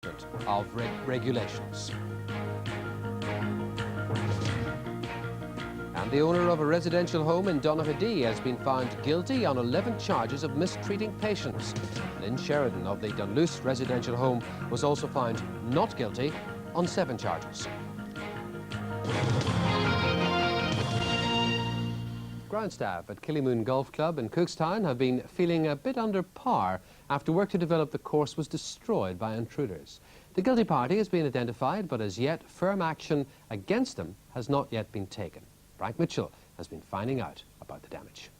of regulations. And the owner of a residential home in Donaghadee has been found guilty on 11 charges of mistreating patients. Lynn Sheridan of the Dunluce residential home was also found not guilty on 7 charges. Ground staff at Killymoon Golf Club in Cookstown have been feeling a bit under par after work to develop the course was destroyed by intruders. The guilty party has been identified, but as yet firm action against them has not yet been taken. Frank Mitchell has been finding out about the damage.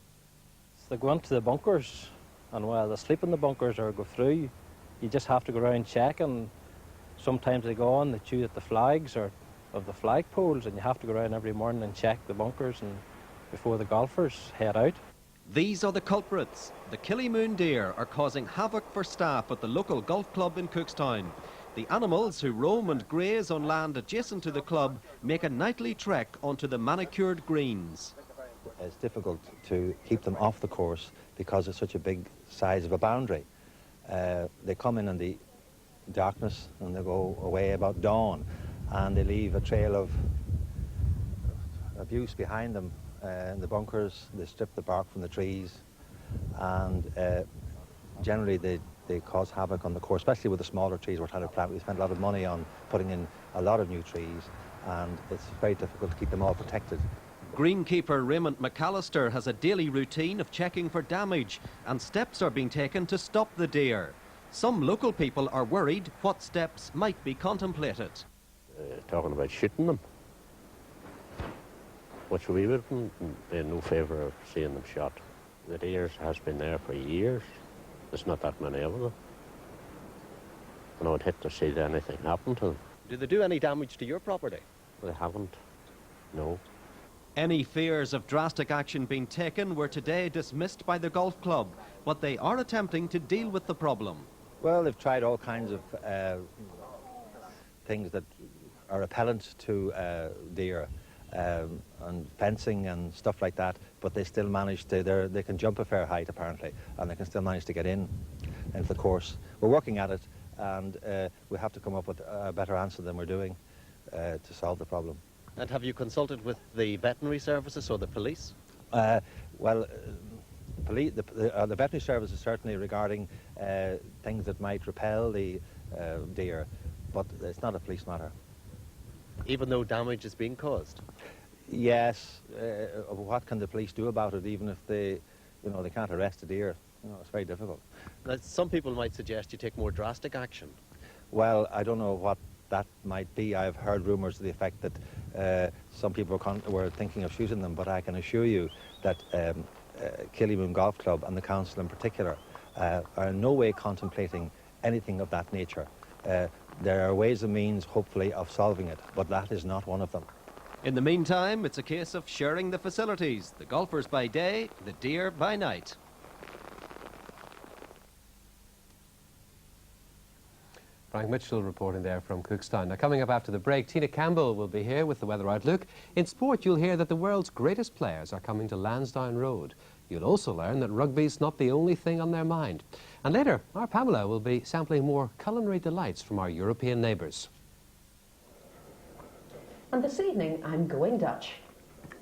They go into the bunkers, and while they sleep in the bunkers or go through, you just have to go around and check, and sometimes they go on, they chew at the flags or of the flag poles, and you have to go around every morning and check the bunkers and before the golfers head out. These are the culprits. The Killymoon deer are causing havoc for staff at the local golf club in Cookstown. The animals, who roam and graze on land adjacent to the club, make a nightly trek onto the manicured greens. It's difficult to keep them off the course because it's such a big size of a boundary. They come in the darkness and they go away about dawn, and they leave a trail of abuse behind them. In the bunkers, they strip the bark from the trees, and generally they cause havoc on the course, especially with the smaller trees we're trying to plant. We spent a lot of money on putting in a lot of new trees, and it's very difficult to keep them all protected. Greenkeeper Raymond McAllister has a daily routine of checking for damage, and steps are being taken to stop the deer. Some local people are worried what steps might be contemplated. Talking about shooting them, which we would be in no favour of seeing them shot. The deer has been there for years. There's not that many of them. And I would hate to see anything happen to them. Do they do any damage to your property? They haven't, no. Any fears of drastic action being taken were today dismissed by the golf club, but they are attempting to deal with the problem. Well, they've tried all kinds of things that are repellent to deer, and fencing and stuff like that, but they still manage to, they can jump a fair height apparently, and they can still manage to get into the course. We're working at it, and we have to come up with a better answer than we're doing to solve the problem. And have you consulted with the veterinary services or the police? Well, the veterinary services certainly regarding things that might repel the deer, but it's not a police matter. Even though damage is being caused? Yes. What can the police do about it, even if they can't arrest a deer? It's very difficult. Now, some people might suggest you take more drastic action. Well, I don't know what that might be. I've heard rumours to the effect that some people were thinking of shooting them, but I can assure you that Killymoon Golf Club and the council in particular are in no way contemplating anything of that nature. There are ways and means, hopefully, of solving it, but that is not one of them. In the meantime, it's a case of sharing the facilities. The golfers by day, the deer by night. Frank Mitchell reporting there from Cookstown. Now, coming up after the break, Tina Campbell will be here with the weather outlook. In sport, you'll hear that the world's greatest players are coming to Lansdowne Road. You'll also learn that rugby's not the only thing on their mind. And later, our Pamela will be sampling more culinary delights from our European neighbours. And this evening, I'm going Dutch.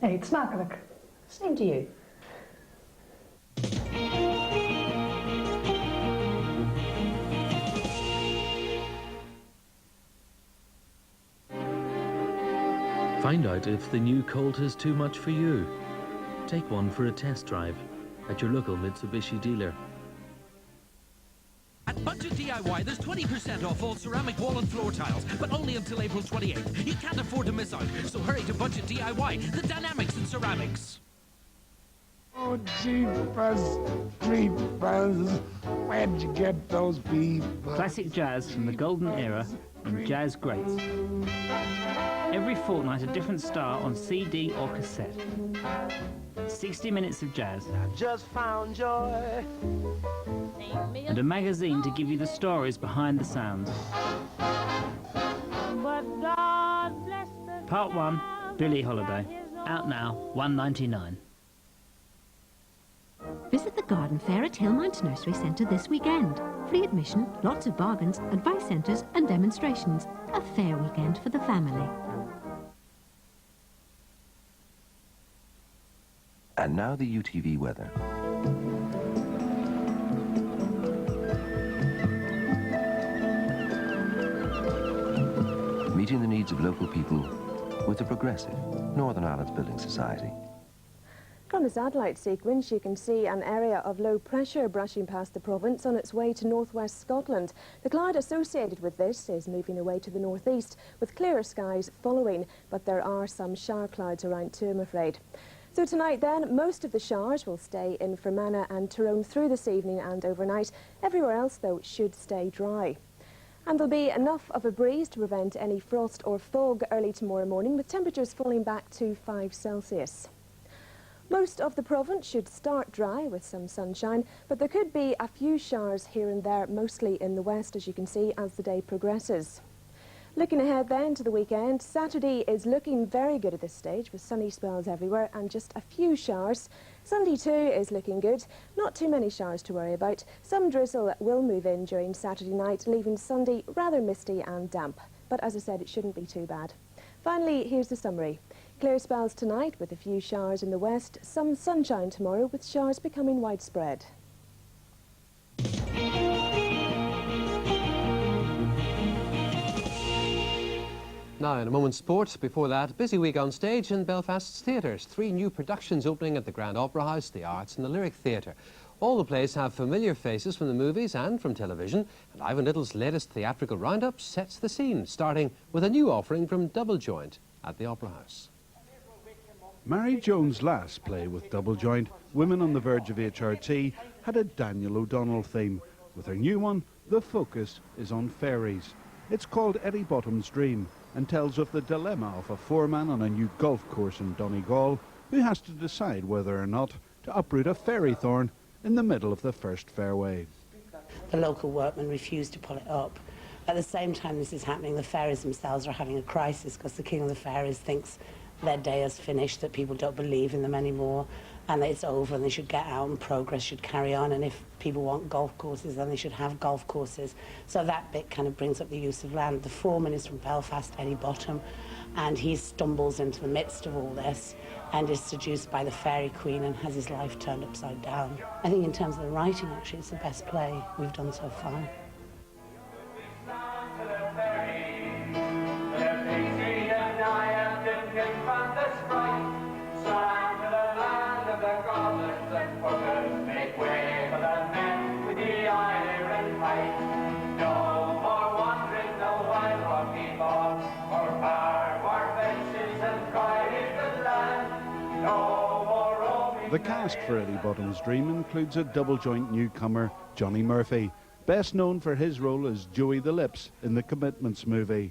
Eet smakelijk. Same to you. Find out if the new Colt is too much for you. Take one for a test drive at your local Mitsubishi dealer. At Budget DIY, there's 20% off all ceramic wall and floor tiles, but only until April 28th. You can't afford to miss out, so hurry to Budget DIY, the dynamics in ceramics. Oh, jeepers, creepers, where'd you get those people? Classic jazz from the golden era and jazz greats. Every fortnight a different star on CD or cassette. 60 minutes of jazz. I just found joy. And a magazine to give you the stories behind the sounds. Part 1, Billie Holiday. Out now, $1.99. Visit the garden fair at Hillmount Nursery Centre this weekend. Free admission, lots of bargains, advice centres and demonstrations. A fair weekend for the family. And now the UTV weather. Meeting the needs of local people with the progressive Northern Ireland's Building Society. From the satellite sequence, you can see an area of low pressure brushing past the province on its way to northwest Scotland. The cloud associated with this is moving away to the northeast, with clearer skies following, but there are some shower clouds around too, I'm afraid. So tonight then, most of the showers will stay in Fermanagh and Tyrone through this evening and overnight. Everywhere else, though, should stay dry. And there'll be enough of a breeze to prevent any frost or fog early tomorrow morning, with temperatures falling back to 5 Celsius. Most of the province should start dry with some sunshine, but there could be a few showers here and there, mostly in the west, as you can see, as the day progresses. Looking ahead then to the weekend, Saturday is looking very good at this stage, with sunny spells everywhere and just a few showers. Sunday too is looking good, not too many showers to worry about. Some drizzle will move in during Saturday night, leaving Sunday rather misty and damp. But as I said, it shouldn't be too bad. Finally, here's the summary. Clear spells tonight with a few showers in the west, some sunshine tomorrow with showers becoming widespread. Now, in a moment, sport. Before that, busy week on stage in Belfast's theatres. 3 new productions opening at the Grand Opera House, the Arts and the Lyric Theatre. All the plays have familiar faces from the movies and from television, and Ivan Little's latest theatrical roundup sets the scene, starting with a new offering from Double Joint at the Opera House. Mary Jones' last play with Double Joint, Women on the Verge of HRT, had a Daniel O'Donnell theme. With her new one, the focus is on fairies. It's called Eddie Bottom's Dream and tells of the dilemma of a foreman on a new golf course in Donegal who has to decide whether or not to uproot a fairy thorn in the middle of the first fairway. The local workmen refuse to pull it up. At the same time this is happening, the fairies themselves are having a crisis because the King of the Fairies thinks their day is finished, that people don't believe in them anymore, and that it's over and they should get out and progress should carry on, and if people want golf courses then they should have golf courses. So that bit kind of brings up the use of land. The foreman is from Belfast, Eddie Bottom, and he stumbles into the midst of all this and is seduced by the fairy queen and has his life turned upside down. I think in terms of the writing, actually, it's the best play we've done so far. The cast for Eddie Bottom's Dream includes a Double Joint newcomer, Johnny Murphy, best known for his role as Joey the Lips in the Commitments movie.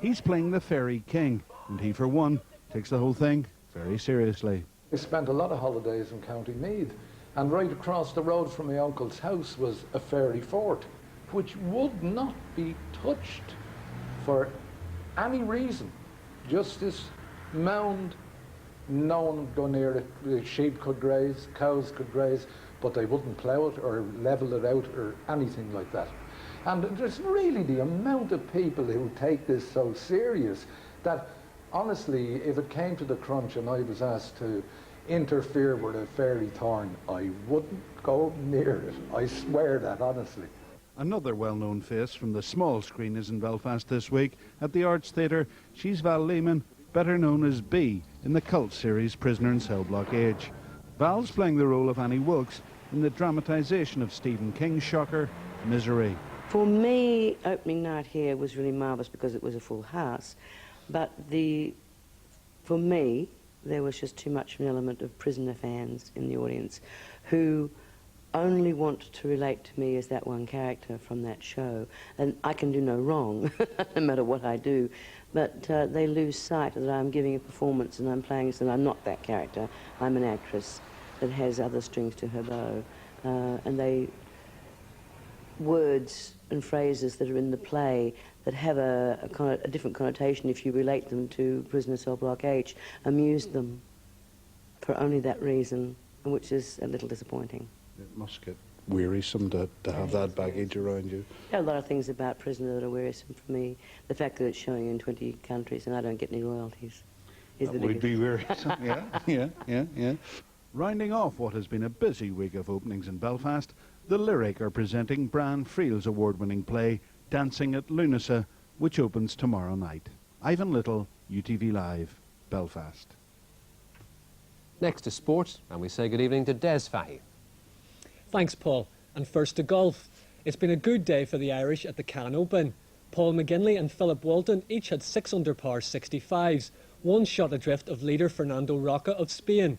He's playing the Fairy King, and he, for one, takes the whole thing very seriously. I spent a lot of holidays in County Meath, and right across the road from my uncle's house was a fairy fort, which would not be touched for any reason. Just this mound. No one would go near it. The sheep could graze, cows could graze, but they wouldn't plough it or level it out or anything like that. And there's really the amount of people who take this so serious that, honestly, if it came to the crunch and I was asked to interfere with a fairy thorn, I wouldn't go near it. I swear that, honestly. Another well-known face from the small screen is in Belfast this week at the Arts Theatre. She's Val Lehman, better known as Bee in the cult series Prisoner in Cell Block H. Val's playing the role of Annie Wilkes in the dramatisation of Stephen King's shocker, Misery. For me, opening night here was really marvellous because it was a full house, but for me, there was just too much of an element of prisoner fans in the audience who only want to relate to me as that one character from that show, and I can do no wrong, no matter what I do, but they lose sight that I'm giving a performance and I'm playing, and I'm not that character. I'm an actress that has other strings to her bow, and words and phrases that are in the play that have a different connotation if you relate them to Prisoner Cell Block H amuse them for only that reason. which is a little disappointing. It must get wearisome to have that baggage around you. There are a lot of things about prisoner that are wearisome for me. The fact that it's showing in 20 countries and I don't get any royalties is the Would biggest. be wearisome, yeah. Rounding off what has been a busy week of openings in Belfast, the Lyric are presenting Brian Friel's award-winning play, Dancing at Lunasa, which opens tomorrow night. Ivan Little, UTV Live, Belfast. Next is sport, and we say good evening to Des Fahy. Thanks, Paul. And first to golf. It's been a good day for the Irish at the Cannes Open. Paul McGinley and Philip Walton each had 6 under par 65s, one shot adrift of leader Fernando Roca of Spain.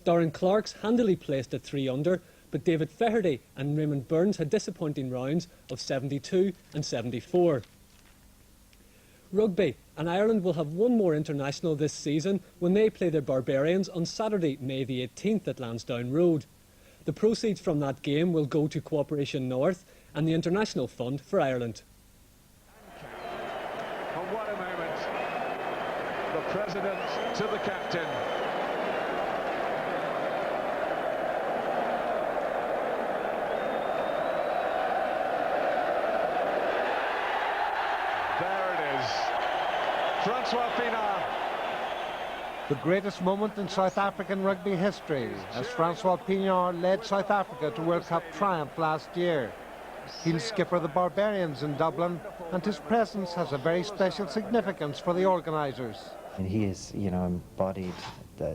Darren Clark's handily placed at 3 under, but David Feherty and Raymond Burns had disappointing rounds of 72 and 74. Rugby, and Ireland will have one more international this season when they play the Barbarians on Saturday, May the 18th at Lansdowne Road. The proceeds from that game will go to Cooperation North and the International Fund for Ireland. And what a moment. The President to the captain. There it is. Francois Pienaar. The greatest moment in South African rugby history, as Francois Pienaar led South Africa to World Cup triumph last year. He'll skipper the Barbarians in Dublin, and his presence has a very special significance for the organisers. And he is, embodied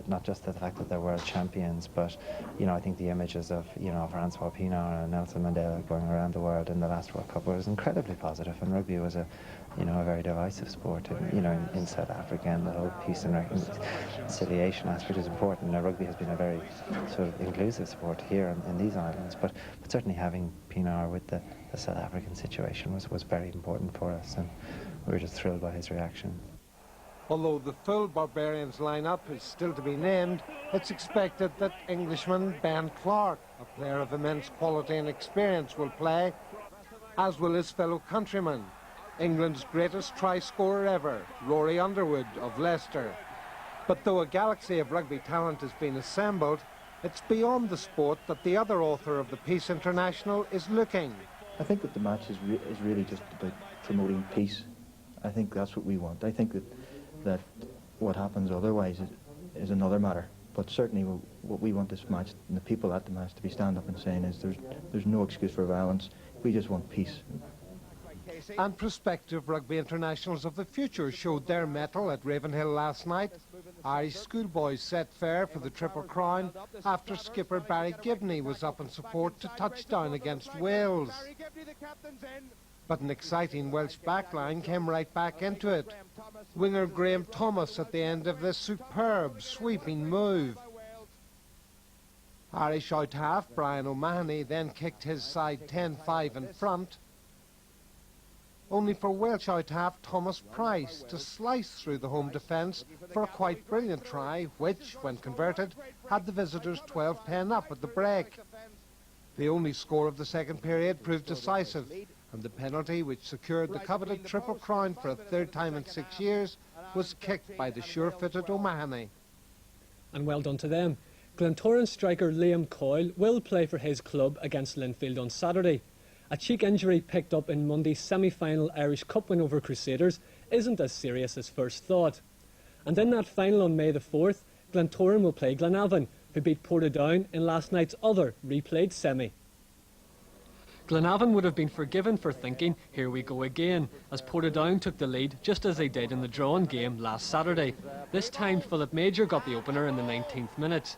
not just the fact that they're world champions, but, I think the images of, Francois Pienaar and Nelson Mandela going around the world in the last World Cup was incredibly positive, and rugby was a very divisive sport, in South Africa, and the whole peace and reconciliation aspect is important. Now, rugby has been a very sort of inclusive sport here in these islands, but certainly having Pienaar with the South African situation was very important for us, and we were just thrilled by his reaction. Although the full Barbarians lineup is still to be named, it's expected that Englishman Ben Clark, a player of immense quality and experience, will play, as will his fellow countryman, England's greatest try scorer ever, Rory Underwood of Leicester. But though a galaxy of rugby talent has been assembled, it's beyond the sport that the other author of the Peace International is looking. I think that the match is really just about promoting peace. I think that's what we want. I think that what happens otherwise is another matter. But certainly what we want this match, and the people at the match, to be stand up and saying is there's no excuse for violence. We just want peace. And prospective rugby internationals of the future showed their mettle at Ravenhill last night. Irish schoolboys set fair for the Triple Crown after skipper Barry Gibney was up in support to touchdown against Wales. But an exciting Welsh backline came right back into it. Winger Graham Thomas at the end of this superb sweeping move. Irish out-half Brian O'Mahony then kicked his side 10-5 in front, only for Welsh out-half Thomas Price to slice through the home defence for a quite brilliant try, which, when converted, had the visitors 12-10 up at the break. The only score of the second period proved decisive, and the penalty which secured the coveted Triple Crown for a third time in 6 years was kicked by the sure-footed O'Mahony. And well done to them. Glentoran striker Liam Coyle will play for his club against Linfield on Saturday. A cheek injury picked up in Monday's semi-final Irish Cup win over Crusaders isn't as serious as first thought. And in that final on May the 4th, Glentoran will play Glenavon, who beat Portadown in last night's other replayed semi. Glenavon would have been forgiven for thinking, here we go again, as Portadown took the lead just as they did in the drawn game last Saturday. This time Philip Major got the opener in the 19th minute.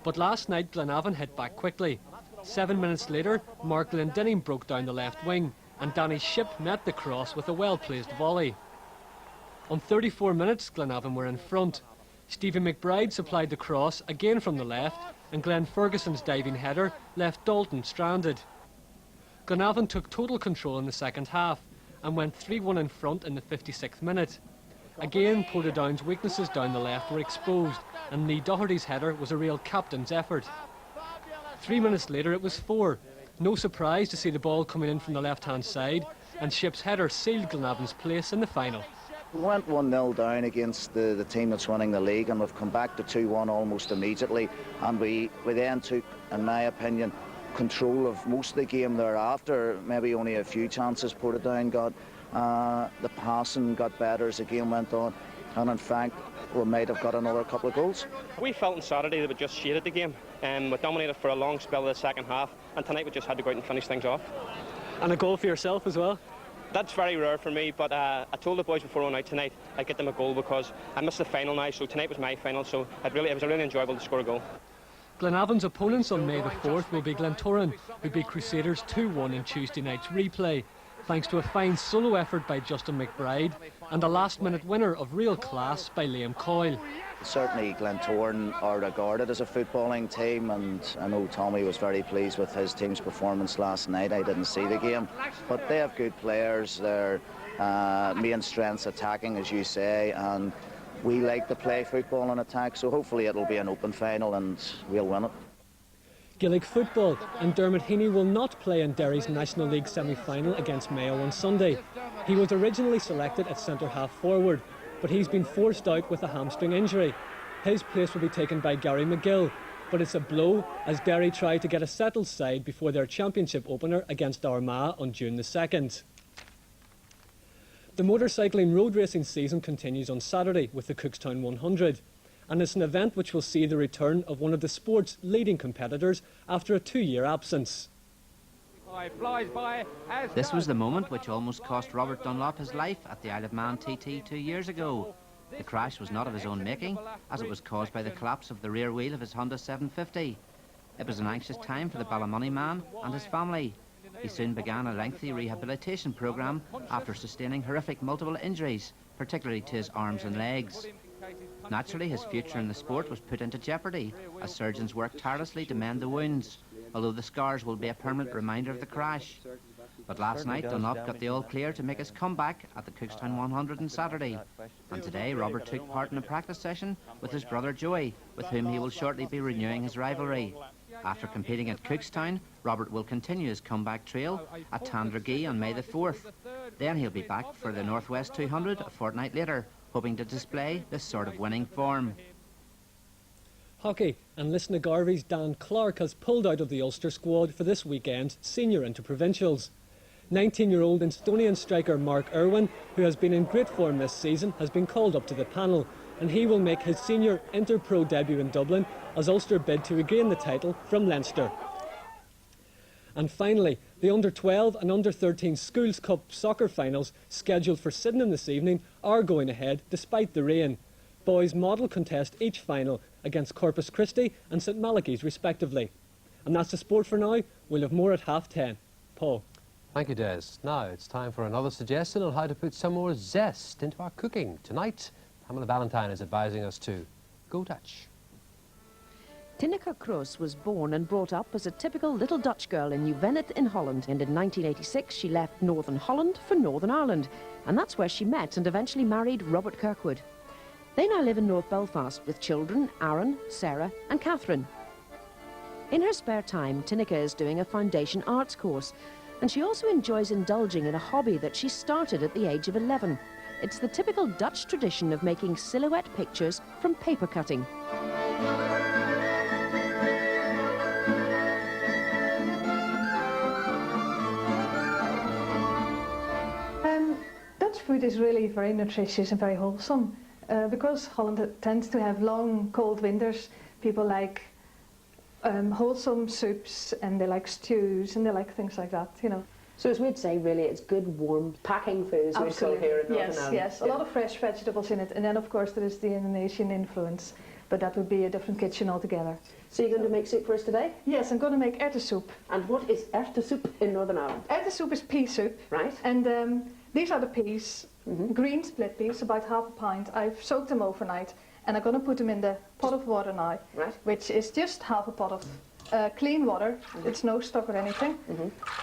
But last night Glenavon hit back quickly. 7 minutes later, Mark Glendinning broke down the left wing, and Danny Shipp met the cross with a well-placed volley. On 34 minutes, Glenavon were in front. Stephen McBride supplied the cross again from the left, and Glenn Ferguson's diving header left Dalton stranded. Glenavon took total control in the second half and went 3-1 in front in the 56th minute. Again, Portadown's weaknesses down the left were exposed, and Lee Doherty's header was a real captain's effort. 3 minutes later it was 4. No surprise to see the ball coming in from the left-hand side, and Shipp's header sealed Glenavon's place in the final. We went 1-0 down against the team that's winning the league, and we've come back to 2-1 almost immediately, and we then took, in my opinion, control of most of the game thereafter. Maybe only a few chances Portadown got. The passing got better as the game went on, and in fact we might have got another couple of goals. We felt on Saturday that we just shaded the game, and we dominated for a long spell of the second half, and tonight we just had to go out and finish things off. And a goal for yourself as well? That's very rare for me, but I told the boys before going out tonight I'd get them a goal because I missed the final now, so tonight was my final, so it was really enjoyable to score a goal. Glenavon's opponents on May the 4th will be Glentoran, who beat Crusaders 2-1 in Tuesday night's replay, thanks to a fine solo effort by Justin McBride and a last-minute winner of real class by Liam Coyle. Certainly Glentoran are regarded as a footballing team, and I know Tommy was very pleased with his team's performance last night. I didn't see the game, but they have good players. Their main strength's attacking, as you say, and we like to play football and attack, so hopefully it'll be an open final and we'll win it. Gaelic football, and Dermot Heaney will not play in Derry's National League semi-final against Mayo on Sunday. He was originally selected at centre-half forward, but he's been forced out with a hamstring injury. His place will be taken by Gary McGill, but it's a blow as Derry try to get a settled side before their championship opener against Armagh on June the 2nd. The motorcycling road racing season continues on Saturday with the Cookstown 100, and it's an event which will see the return of one of the sport's leading competitors after a 2-year absence. This was the moment which almost cost Robert Dunlop his life at the Isle of Man TT 2 years ago. The crash was not of his own making, as it was caused by the collapse of the rear wheel of his Honda 750. It was an anxious time for the Ballymoney man and his family. He soon began a lengthy rehabilitation programme after sustaining horrific multiple injuries, particularly to his arms and legs. Naturally, his future in the sport was put into jeopardy as surgeons worked tirelessly to mend the wounds, although the scars will be a permanent reminder of the crash. But last night, Dunlop got the all-clear to make his comeback at the Cookstown 100 on Saturday. And today, Robert took part in a practice session with his brother Joey, with whom he will shortly be renewing his rivalry. After competing at Cookstown, Robert will continue his comeback trail at Tandragee on May the 4th. Then he'll be back for the Northwest 200 a fortnight later, hoping to display this sort of winning form. Hockey, and Lisnagarvey's Dan Clark has pulled out of the Ulster squad for this weekend's senior interprovincials. 19-year-old Estonian striker Mark Irwin, who has been in great form this season, has been called up to the panel, and he will make his senior Interpro debut in Dublin as Ulster bid to regain the title from Leinster. And finally, the Under-12 and Under-13 Schools Cup soccer finals scheduled for Sydenham this evening are going ahead despite the rain. Boys model contest each final against Corpus Christi and St Malachy's respectively. And that's the sport for now. We'll have more at 10:30. Paul. Thank you, Des. Now it's time for another suggestion on how to put some more zest into our cooking. Tonight, Pamela Valentine is advising us to go Dutch. Tineke Kroos was born and brought up as a typical little Dutch girl in Nieuw-Venneth in Holland, and in 1986 she left Northern Holland for Northern Ireland, and that's where she met and eventually married Robert Kirkwood. They now live in North Belfast with children Aaron, Sarah and Catherine. In her spare time, Tineke is doing a foundation arts course, and she also enjoys indulging in a hobby that she started at the age of 11. It's the typical Dutch tradition of making silhouette pictures from paper cutting. Dutch food is really very nutritious and very wholesome. Because Holland tends to have long, cold winters, people like wholesome soups, and they like stews, and they like things like that, you know. So as we'd say, really, it's good, warm, packing food, as we call here in Northern Ireland. Yes, a lot of fresh vegetables in it, and then of course there is the Indonesian influence, but that would be a different kitchen altogether. So you're going to make soup for us today? Yes, I'm going to make erwtensoup. And what is erwtensoup in Northern Ireland? Erwtensoup is pea soup. Right. And these are the peas, green split peas, about half a pint. I've soaked them overnight, and I'm going to put them in the pot of water now, which is just half a pot of clean water. It's no stock or anything.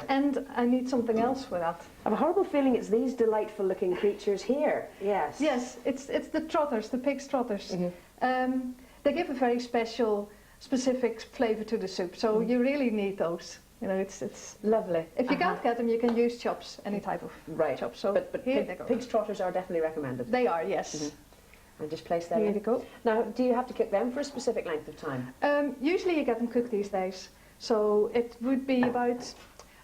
And I need something else for that. I have a horrible feeling it's these delightful looking creatures here. Yes. Yes, it's the trotters, the pig's trotters. They give a very special, specific flavour to the soup, so you really need those. You know, it's lovely. If you can't get them, you can use chops, any type of chop. So but here they go. pig's trotters are definitely recommended. They are, yes. And just place them Here in. you go. Now, do you have to cook them for a specific length of time? Usually you get them cooked these days, so it would be about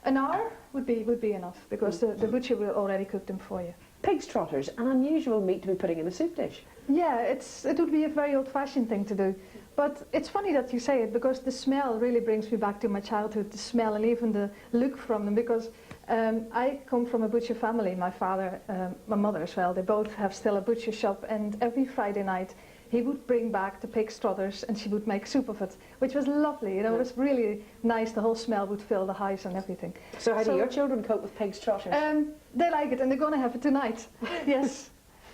an hour would be enough, because the butcher will already cook them for you. Pig's trotters, an unusual meat to be putting in a soup dish. Yeah, it would be a very old-fashioned thing to do. But it's funny that you say it, because the smell really brings me back to my childhood, the smell and even the look from them, because I come from a butcher family. My father, my mother as well, they both have still a butcher shop, and every Friday night he would bring back the pig's trotters and she would make soup of it, which was lovely. You know, it was really nice. The whole smell would fill the house and everything. So how do your children cope with pig's trotters? They like it, and they're going to have it tonight. Yes.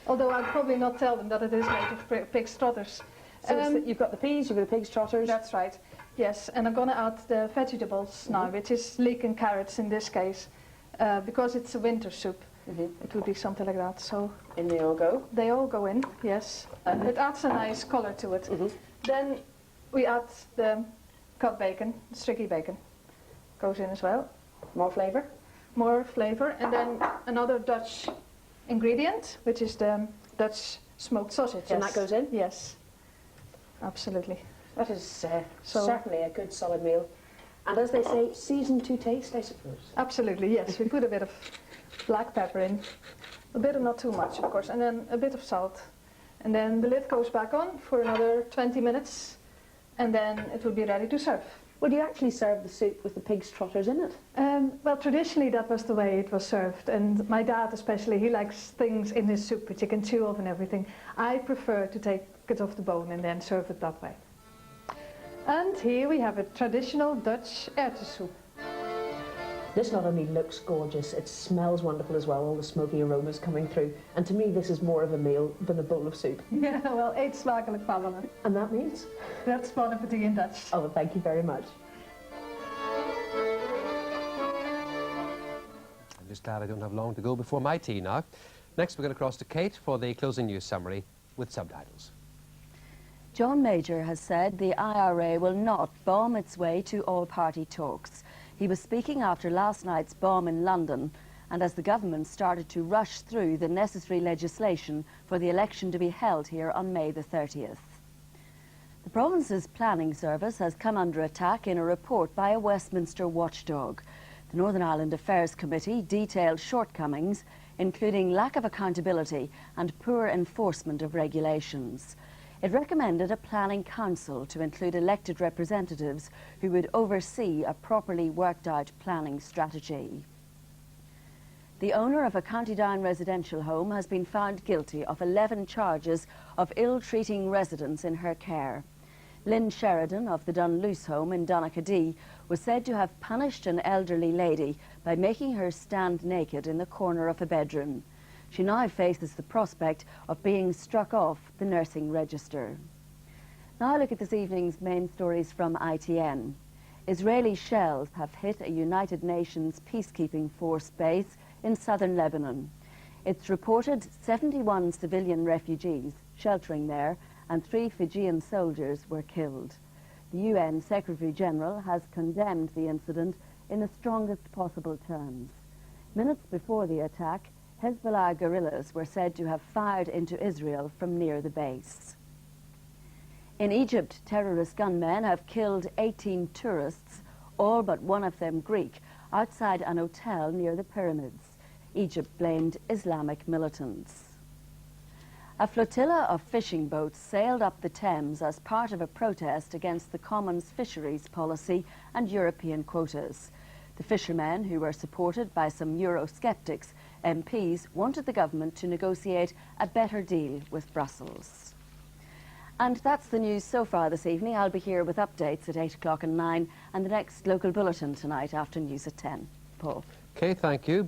Although I'd probably not tell them that it is made of pig's trotters. So you've got the peas, you've got the pig's trotters. That's right. Yes, and I'm going to add the vegetables now, which is leek and carrots in this case, because it's a winter soup. It would be something like that. So in they all go. They all go in. Yes, it adds a nice color to it. Then we add the cut bacon, Strictly bacon, goes in as well. More flavour. More flavour, and then another Dutch ingredient, which is the Dutch smoked sausage. And that goes in? Yes, absolutely. That is certainly a good solid meal. And as they say, seasoned to taste, I suppose. Absolutely, yes. We put a bit of black pepper in, a bit of, not too much of course, and then a bit of salt. And then the lid goes back on for another 20 minutes, and then it will be ready to serve. Would you actually serve the soup with the pig's trotters in it? Well, traditionally that was the way it was served, and my dad especially, he likes things in his soup which you can chew off and everything. I prefer to take it off the bone and then serve it that way. And here we have a traditional Dutch erwtensoup. This not only looks gorgeous, it smells wonderful as well, all the smoky aromas coming through. And to me, this is more of a meal than a bowl of soup. Yeah, well, eet smakelijk babbelen. And that means? That's bon appetit in Dutch. Oh, well, thank you very much. I'm just glad I don't have long to go before my tea now. Next, we're going to cross to Kate for the closing news summary with subtitles. John Major has said the IRA will not bomb its way to all-party talks. He was speaking after last night's bomb in London, and as the government started to rush through the necessary legislation for the election to be held here on May the 30th. The province's planning service has come under attack in a report by a Westminster watchdog. The Northern Ireland Affairs Committee detailed shortcomings, including lack of accountability and poor enforcement of regulations. It recommended a planning council to include elected representatives who would oversee a properly worked out planning strategy. The owner of a County Down residential home has been found guilty of 11 charges of ill-treating residents in her care. Lynn Sheridan of the Dunluce home in Donaghadee was said to have punished an elderly lady by making her stand naked in the corner of a bedroom. She now faces the prospect of being struck off the nursing register. Now look at this evening's main stories from ITN. Israeli shells have hit a United Nations peacekeeping force base in southern Lebanon. It's reported 71 civilian refugees sheltering there and 3 Fijian soldiers were killed. The UN Secretary-General has condemned the incident in the strongest possible terms. Minutes before the attack, Hezbollah guerrillas were said to have fired into Israel from near the base. In Egypt, terrorist gunmen have killed 18 tourists, all but one of them Greek, outside an hotel near the pyramids. Egypt blamed Islamic militants. A flotilla of fishing boats sailed up the Thames as part of a protest against the Commons fisheries policy and European quotas. The fishermen, who were supported by some Eurosceptics, MPs wanted the government to negotiate a better deal with Brussels. And that's the news so far this evening. I'll be here with updates at 8 o'clock and 9 and the next local bulletin tonight after news at 10. Paul. Okay, thank you.